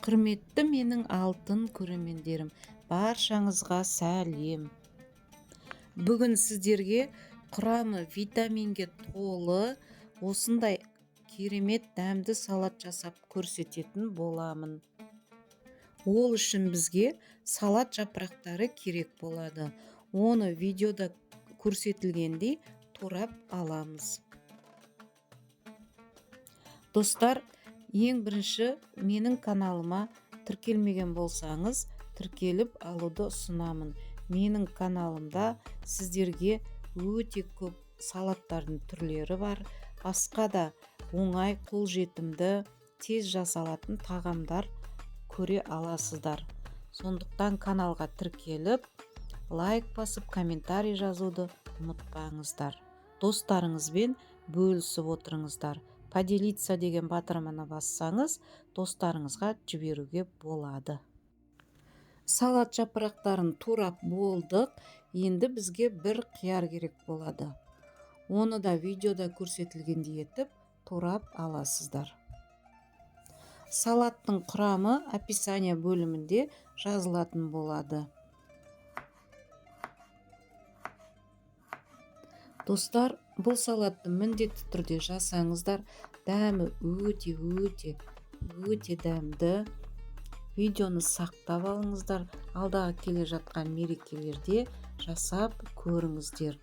Құрметті менің алтын көрермендерім, баршаңызға сәлем. Бүгін сіздерге құрамы витаминге толы осындай керемет дәмді салат жасап көрсететін боламын. Ол үшін бізге салат жапырақтары керек болады. Оны видеода көрсетілгендей турап аламыз. Достар, ең бірінші менің каналыма тіркелмеген болсаңыз, тіркеліп алуды ұсынамын. Менің каналымда сіздерге өте көп салаттардың түрлері бар. Басқа да оңай, қолжетімді, тез жасалатын тағамдар көре аласыздар. Сондықтан каналға тіркеліп, лайк басып, комментарий жазуды ұмытпаңыздар. Достарыңызбен бөлісіп отырыңыздар. Поделиться деген батырманы бассаңыз, достарыңызға жіберуге болады. Салат жапырақтарын турап болдық. Енді бізге бір қияр керек болады. Оны да видеода көрсетілгендей етіп турап аласыздар. Салаттың құрамы описание бөлімінде жазылатын болады. Достар, бұл салатты міндетті түрде жасаңыздар. Дәмі өте дәмді. Видеоны сақтап алыңыздар. Алдағы келе жатқан мерекелерде жасап көріңіздер.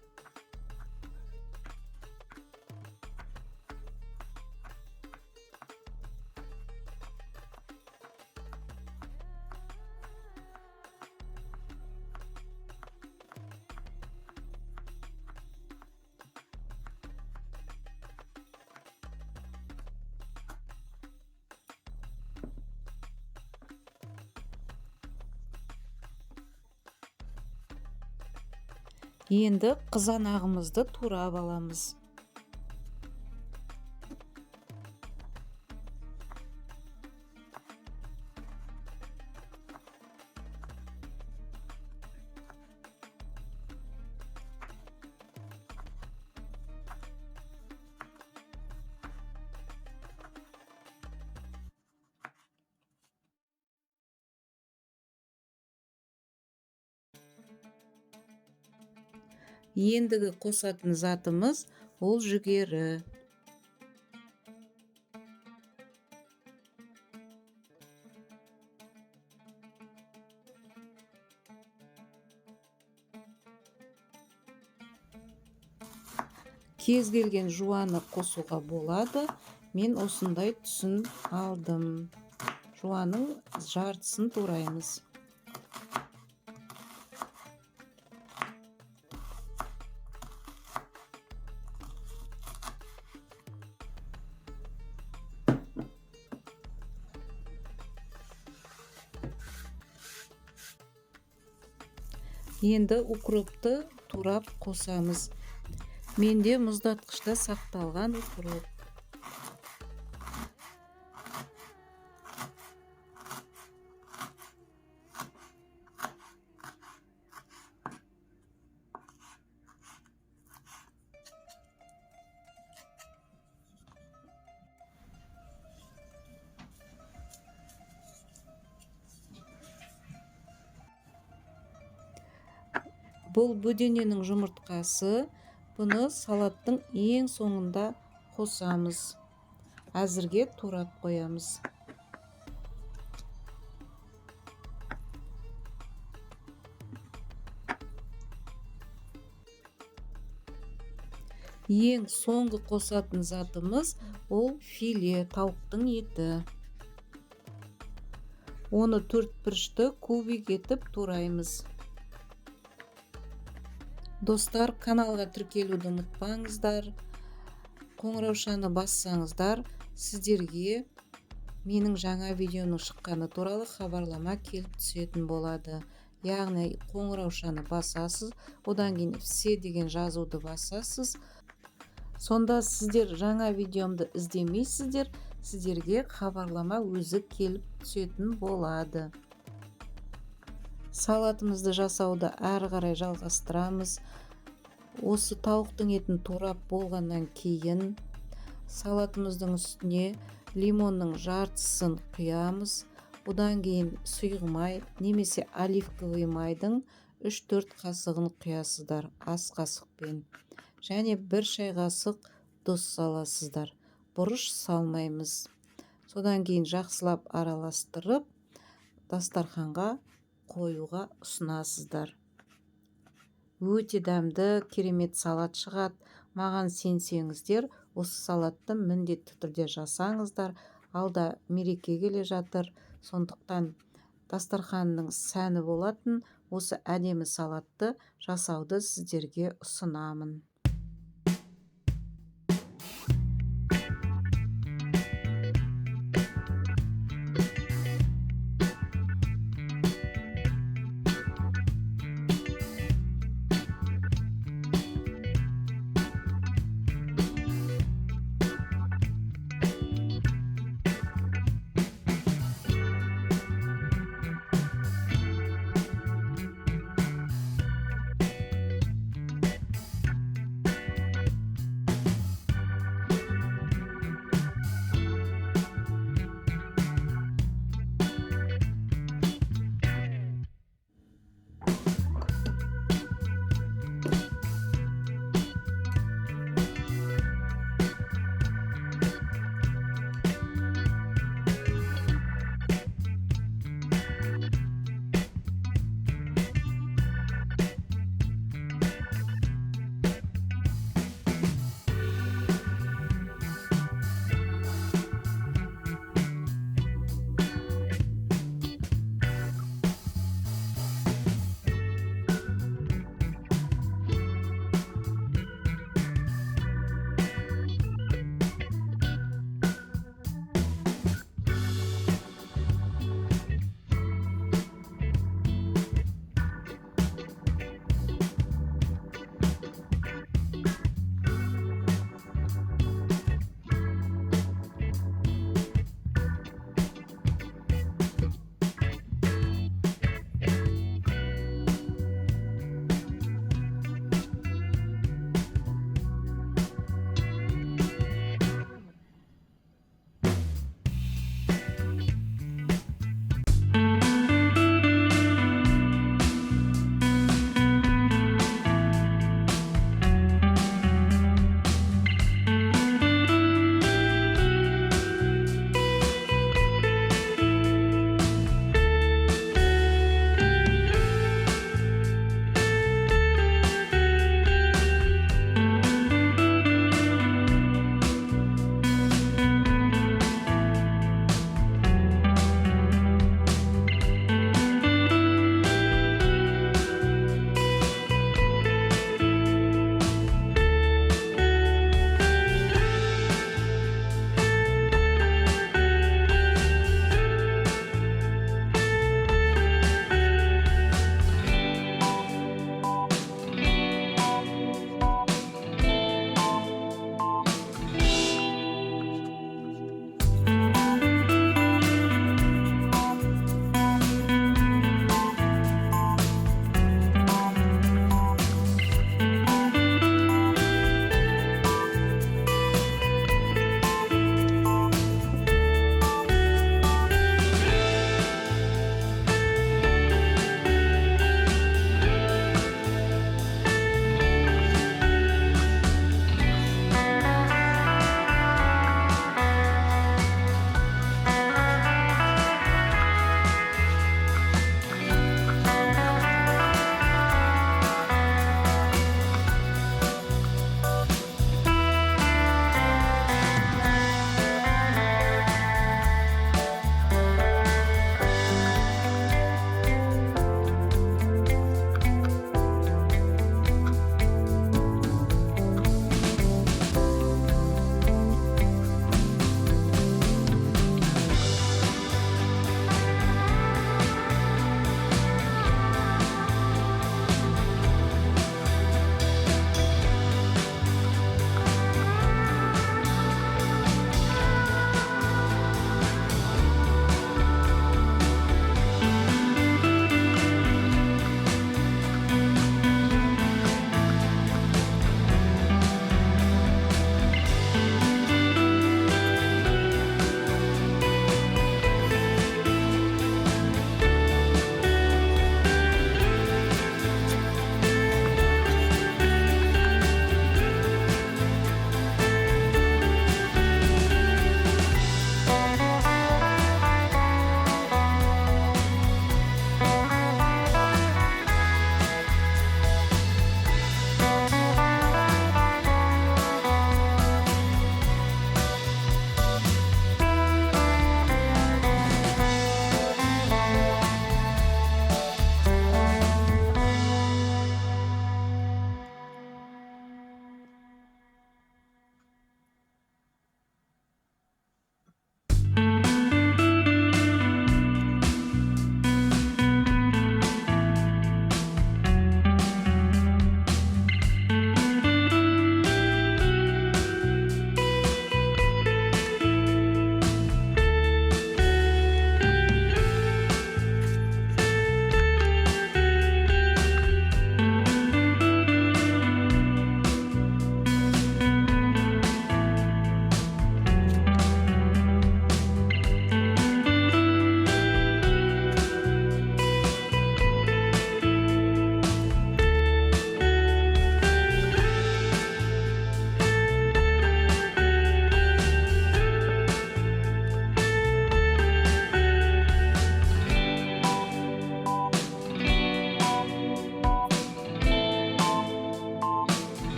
Енді қызанағымызды турап аламыз. Ендігі қосатын затымыз ол жүгері. Кез келген жуаны қосуға болады. Мен осындай түсін алдым. Жуаның жартысын тураймыз. Енді укропты турап қосамыз. Менде мұздатқышта сақталған укроп. Бұл бөдененің жұмыртқасы. Бұны салаттың ең соңында қосамыз. Әзірге турап қоямыз. Ең соңғы қосатын затымыз ол филе, тауықтың еті. Оны 4 бұрышты кубик етіп тураймыз. Достар, каналға тіркелуді ұмытпаңыздар. Қоңыраушаны бассаңыздар, сіздерге менің жаңа видеоның шыққаны туралы хабарлама келіп түсетін болады. Яғни қоңыраушаны басасыз, одан кейін все деген жазуды басасыз. Сонда сіздер жаңа видеомды іздемейсіздер, сіздерге хабарлама өзі келіп түсетін болады. Салатымызды жасауды әрі қарай жалғастырамыз. Осы тауықтың етін турап болғаннан кейін салатымыздың үстіне лимонның жартысын құямыз. Одан кейін сұйық май немесе оливковый майдың 3-4 қасығын құясыздар ас қасықпен. Және 1 шай қасық тұз саласыздар. Бұрыш салмаймыз. Содан кейін жақсылап араластырып, дастарханға қоюға ұсынасыздар. Өте дәмді, керемет салат шығады. Маған сенсеңіздер, осы салатты міндетті түрде жасаңыздар. Алда мереке келе жатыр. Сондықтан дастарханның сәні болатын осы әдемі салатты жасауды сіздерге ұсынамын.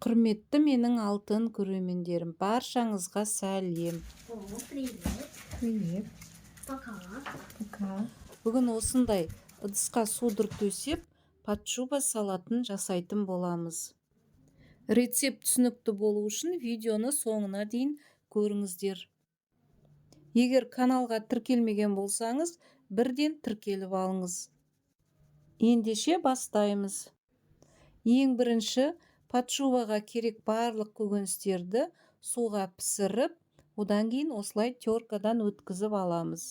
Құрметті менің алтын көрермендерім, баршаңызға сәлем. Привет. Пока. Бүгін осындай ыдысқа судыр төсеп, пачуба салатын жасайтын боламыз. Рецепт түсінікті болу үшін видеоны соңына дейін көріңіздер. Егер каналға тіркелмеген болсаңыз, бірден тіркеліп алыңыз. Ендеше бастаймыз. Ең бірінші пачубаға керек барлық көкөністерді суға пісіріп, одан кейін осылай теркадан өткізіп аламыз.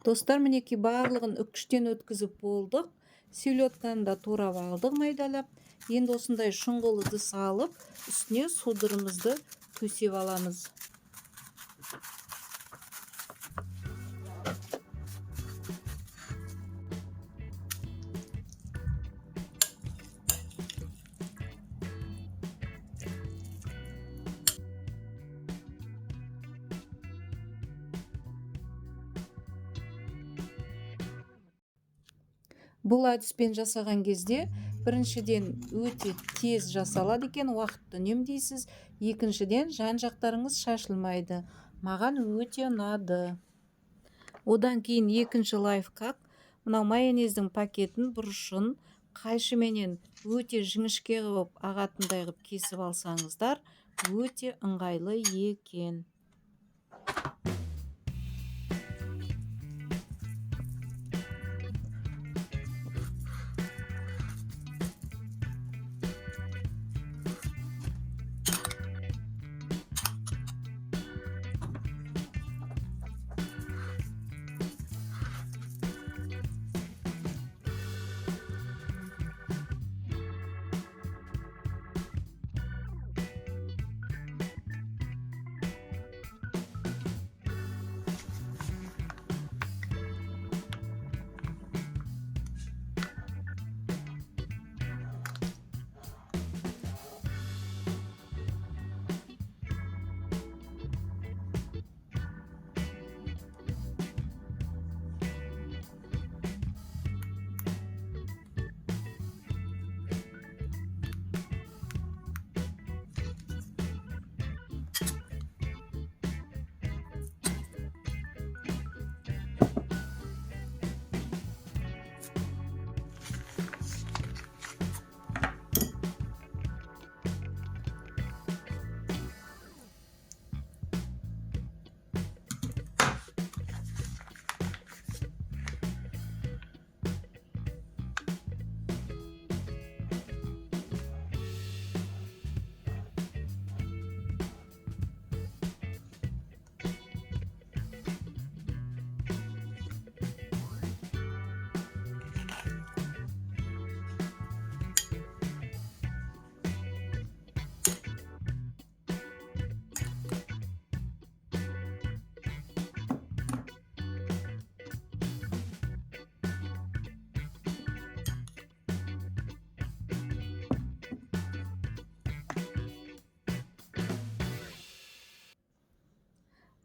Достар, мінеки барлығын үкіштен өткізіп болдық. Селедканы да турап алдық майдалап. Енді осындай шұңғыл ыдыс алып, үстіне судырымызды төсеп аламыз. Бұл әдіспен жасаған кезде біріншіден өте тез жасалады екен, уақытты үнемдейсіз. Екіншіден жан-жақтарыңыз шашылмайды. Маған өте ұнады. Одан кейін екінші лайфхак, мынау майонездің пакетін бұрышын қайшыменен өте жіңішке қылып ағатындай қылып кесіп алсаңыздар, өте ыңғайлы екен.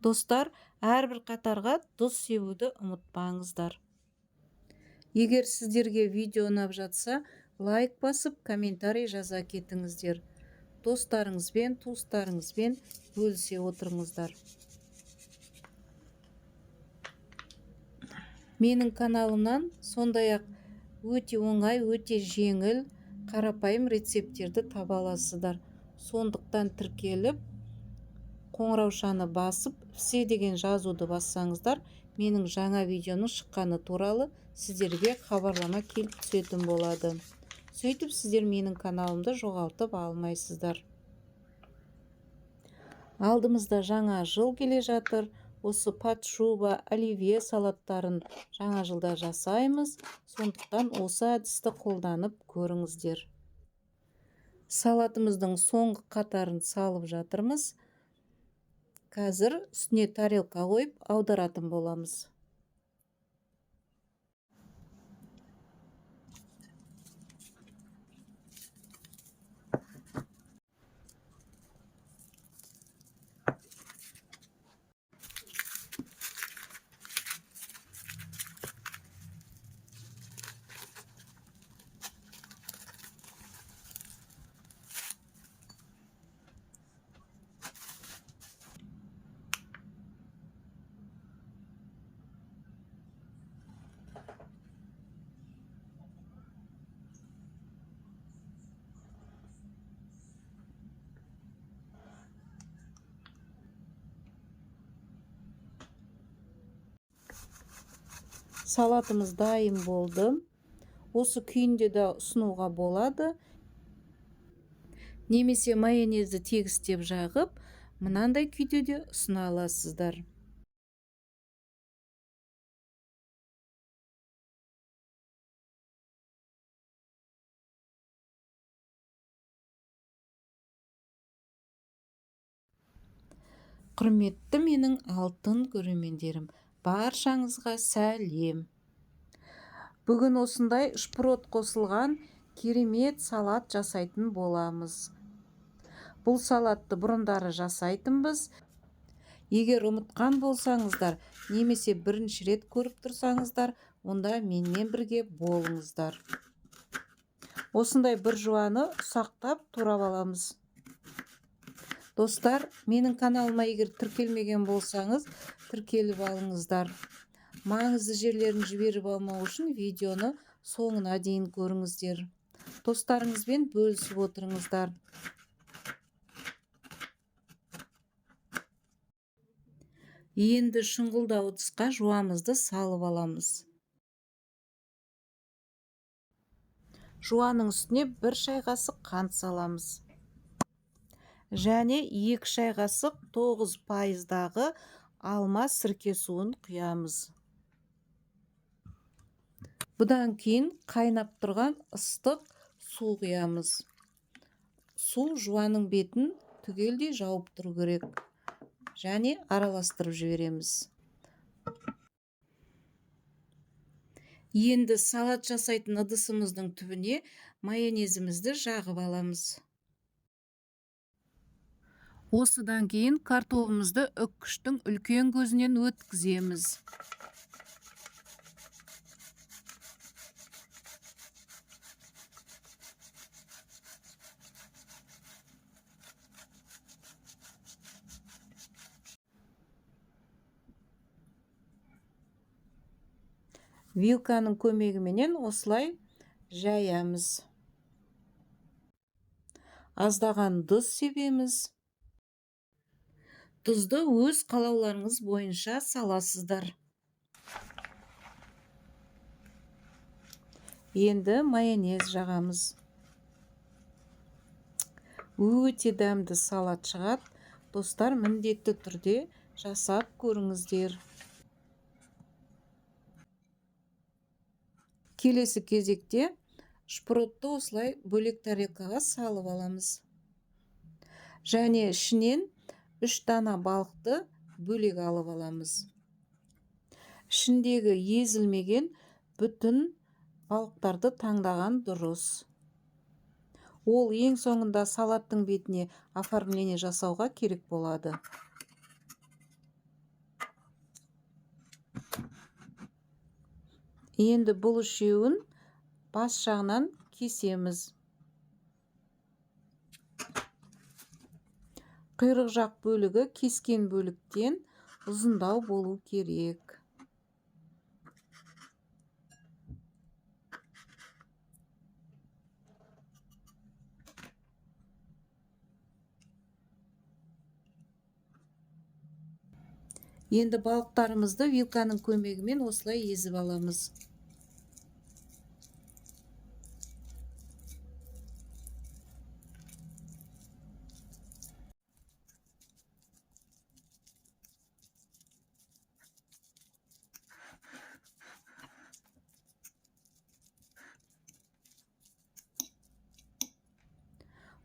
Достар, әрбір қатарға тұз себуді ұмытпаңыздар. Егер сіздерге видео ұнап жатса, лайк басып, комментарий жаза кетіңіздер. Достарыңызбен, туыстарыңызбен бөлісе отырыңыздар. Менің каналымнан сондай-ақ өте оңай, өте жеңіл, қарапайым рецепттерді таба аласыздар. Сондықтан тіркеліп, қоңыраушаны басып, все деген жазуды бассаңыздар, менің жаңа видеоның шыққаны туралы сіздерге хабарлама келіп түсетін болады. Сөйтіп сіздер менің каналымды жоғалтып алмайсыздар. Алдымызда жаңа жыл келе жатыр. Осы пат-шуба, оливье салаттарын жаңа жылда жасаймыз. Сондықтан осы әдісті қолданып көріңіздер. Салатымыздың соңғы қатарын салып жатырмыз. Қазір үстіне тарелка қойып аударатын боламыз. Салатымыз дайын болды. Осы күйінде де ұсынуға болады. Немесе майонезді тегістеп жағып, мынандай күйде де ұсына аласыздар. Құрметті менің алтын көрермендерім, баршаңызға сәлем. Бүгін осындай шпрот қосылған керемет салат жасайтын боламыз. Бұл салатты бұрындары жасайтынбыз. Егер ұмытқан болсаңыздар, немесе бірінші рет көріп тұрсаңыздар, онда менімен бірге болыңыздар. Осындай бір жуаны ұсақтап турап аламыз. Достар, менің каналыма егер тіркелмеген болсаңыз, тіркеліп алыңыздар. Маңызды жерлерін жіберіп алмау үшін видеоны соңына дейін көріңіздер. Достарыңызбен бөлісіп отырыңыздар. Енді шұңғылдау ыдысқа жуамызды салып аламыз. Жуаның үстіне 1 шай қасық қант саламыз. Және 2 шай қасық 9%-дағы алма сірке суын құямыз. Бұдан кейін қайнап тұрған ыстық су құямыз. Су жуаның бетін түгелдей жауып тұру керек. Және араластырып жібереміз. Енді салат жасайтын ыдысымыздың түбіне майонезімізді жағып аламыз. Осыдан кейін картофымызды үккіштің үлкен көзінен өткіземіз. Вилканың көмегіменен осылай жаямыз. Аздаған тұз себеміз. Тұзды өз қалауларыңыз бойынша саласыздар. Енді майонез жағамыз. Өте дәмді салат шығады. Достар, міндетті түрде жасап көріңіздер. Келесі кезекте шпротты осылай бөлек тарелкаға салып аламыз. Және ішінен 3 дана балықты бөлек алып аламыз. Ішіндегі езілмеген бүтін балықтарды таңдаған дұрыс. Ол ең соңында салаттың бетіне оформление жасауға керек болады. Енді бұл үшеуін бас жағынан кесеміз. Құйрық жақ бөлігі кескен бөліктен ұзындау болу керек. Енді балықтарымызды вилканың көмегімен осылай езіп аламыз.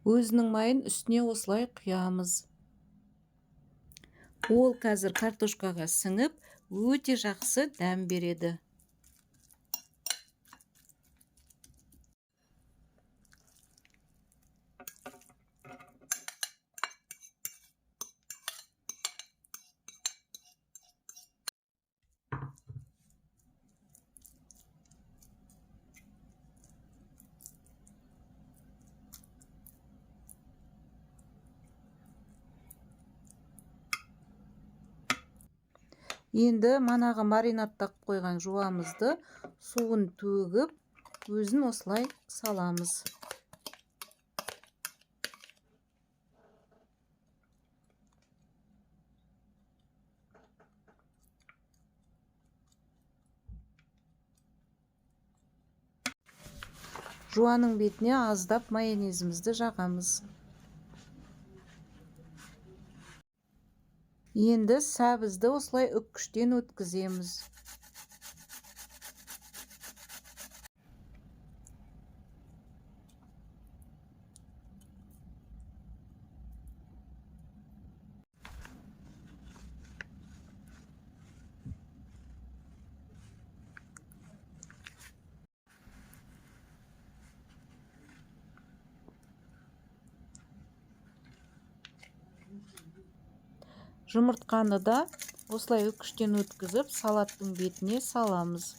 Өзінің майын үстіне осылай құямыз. Ол қазір картошкаға сіңіп, өте жақсы дәм береді. Енді манағы маринадтап қойған жуамызды суын төгіп, өзін осылай саламыз. Жуаның бетіне аздап майонезімізді жағамыз. Енді сәбізді осылай үккіштен өткіземіз. Жұмыртқаны да осылай үккіштен өткізіп, салаттың бетіне саламыз.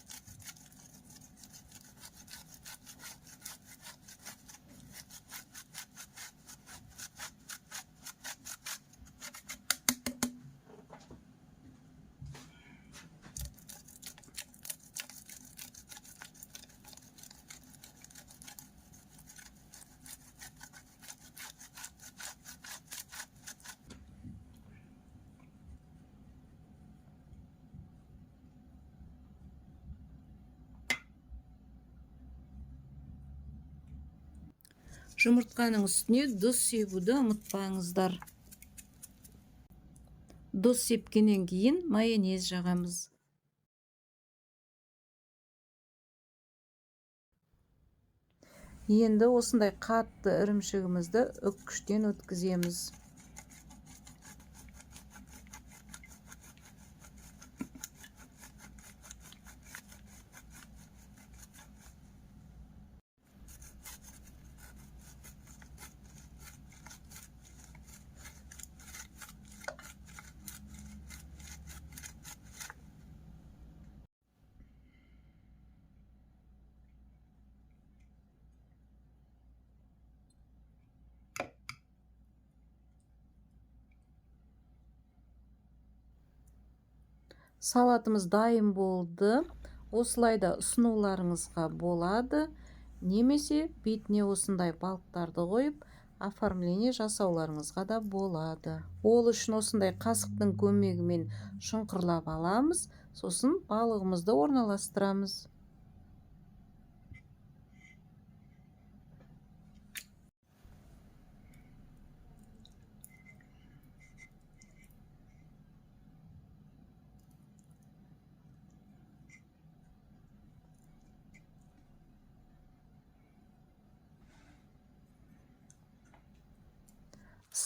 Жұмыртқаның үстіне тұз себуді ұмытпаңыздар. Тұз сепкеннен кейін майонез жағамыз. Енді осындай қатты ірімшігімізді үккіштен өткіземіз. Салатымыз дайын болды. Осылай да ұсынуларыңызға болады. Немесе бетіне осындай балықтарды қойып, оформление жасауларыңызға да болады. Ол үшін осындай қасықтың көмегімен шұңқырлап аламыз. Сосын балығымызды орналастырамыз.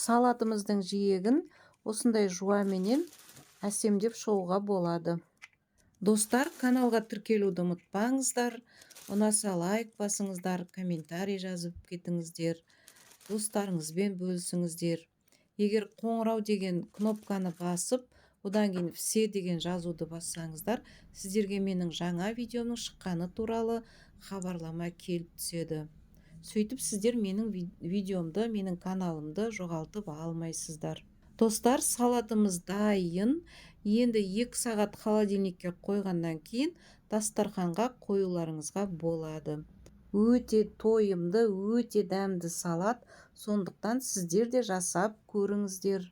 Салатымыздың жиегін осындай жуаменен әсемдеп шоуға болады. Достар, каналға тіркелуді ұмытпаңыздар. Ұнаса лайк басыңыздар, комментарий жазып кетіңіздер. Достарыңызбен бөлісіңіздер. Егер қоңырау деген кнопканы басып, Одан кейін все деген жазуды бассаңыздар, сіздерге менің жаңа видеомның шыққаны туралы хабарлама келіп түседі. Сөйтіп сіздер менің видеомды, менің каналымды жоғалтып алмайсыздар. Достар, салатымыз дайын. Енді 2 сағат холодильникке қойғаннан кейін дастарханға қоюларыңызға болады. Өте тойымды, өте дәмді салат. Сондықтан сіздер де жасап көріңіздер.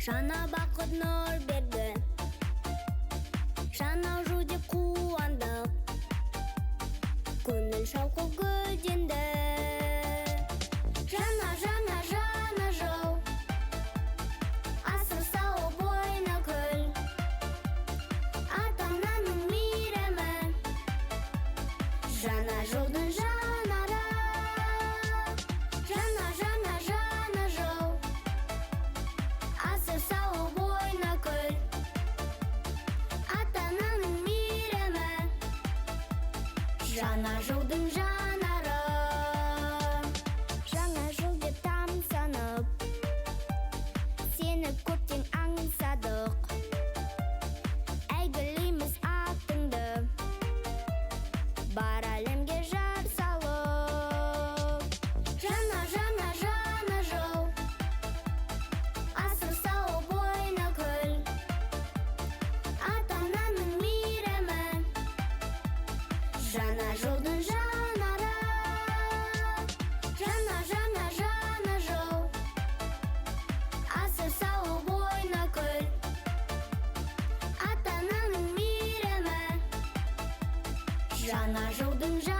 Жаңа бақыт нұр берді, жаңа жыл деп қуандық, көңіл шалқы гүлденді. Жаңа жыл, асыр сауып ойна күл, ата-ананың мейірімі, жаңа жылдың жанары. Жаңа жыл, асыр сауып ойна күл, ата-ананың мейірімі, жаңа жылдың жанары. Жаңа жыл деп тамсанып, сені көптен аңсадық, әйгілейміз атыңды, бар әлемге жар салып. Жаңа жыл, асыр сауып ойна күл, ата-ананың мейірімі, жаңа жылдың жанары. Жаңа жыл, асыр сауып ойна күл, ата-ананың мейірімі, жаңа жылдың жанары.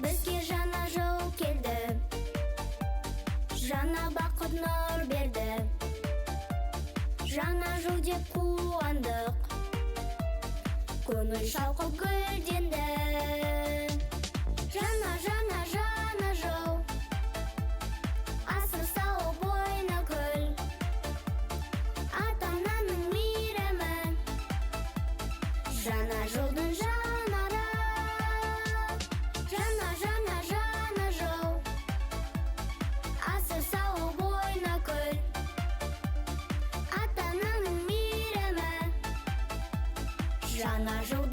Бізге жаңа жыл келді, жаңа бақыт нұр берді, жаңа жыл деп қуандық, көңіл шалқып гүлденді. Жаңа жыл, асыр сауып ойна күл, ата-ананың мейірімі, жаңа жылдың жанары. Жаңа жыл, асыр сауып ойна күл, ата-ананың мейірімі, жана жыл